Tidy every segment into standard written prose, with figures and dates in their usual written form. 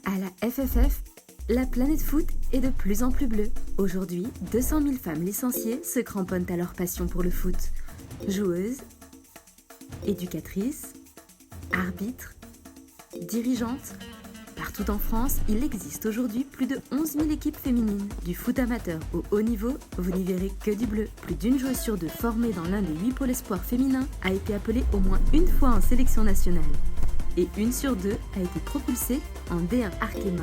À la FFF, la planète foot est de plus en plus bleue. Aujourd'hui, 200 000 femmes licenciées se cramponnent à leur passion pour le foot. Joueuses, éducatrices, arbitres, dirigeantes. Partout en France, il existe aujourd'hui plus de 11 000 équipes féminines. Du foot amateur au haut niveau, vous n'y verrez que du bleu. Plus d'une joueuse sur deux formée dans l'un des 8 pôles espoirs féminins a été appelée au moins une fois en sélection nationale. Et une sur deux a été propulsée en D1 Arkema.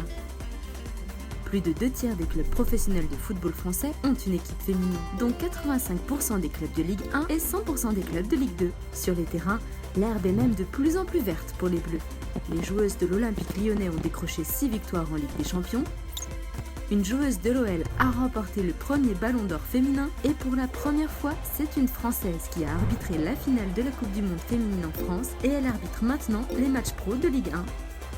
Plus de 2/3 des clubs professionnels de football français ont une équipe féminine, dont 85% des clubs de Ligue 1 et 100% des clubs de Ligue 2. Sur les terrains, l'herbe est même de plus en plus verte pour les Bleus. Les joueuses de l'Olympique lyonnais ont décroché 6 victoires en Ligue des Champions. Une joueuse de l'OL a remporté le premier ballon d'or féminin et pour la première fois, c'est une Française qui a arbitré la finale de la Coupe du Monde féminine en France et elle arbitre maintenant les matchs pro de Ligue 1.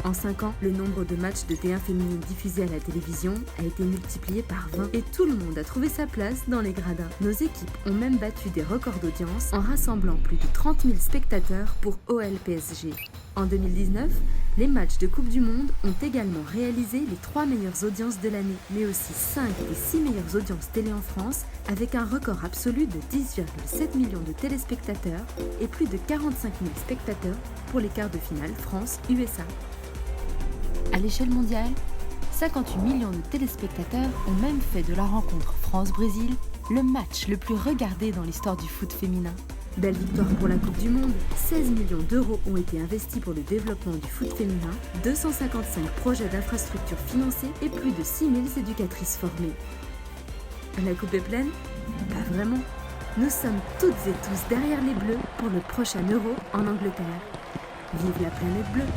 En 5 ans, le nombre de matchs de D1 féminine diffusés à la télévision a été multiplié par 20 et tout le monde a trouvé sa place dans les gradins. Nos équipes ont même battu des records d'audience en rassemblant plus de 30 000 spectateurs pour OL PSG. En 2019, les matchs de Coupe du Monde ont également réalisé les 3 meilleures audiences de l'année, mais aussi 5 des 6 meilleures audiences télé en France, avec un record absolu de 10,7 millions de téléspectateurs et plus de 45 000 spectateurs pour les quarts de finale France-USA. À l'échelle mondiale, 58 millions de téléspectateurs ont même fait de la rencontre France-Brésil le match le plus regardé dans l'histoire du foot féminin. Belle victoire pour la Coupe du Monde, 16 millions d'euros ont été investis pour le développement du foot féminin, 255 projets d'infrastructures financés et plus de 6 000 éducatrices formées. La coupe est pleine ? Pas vraiment. Nous sommes toutes et tous derrière les Bleus pour le prochain Euro en Angleterre. Vive la planète bleue!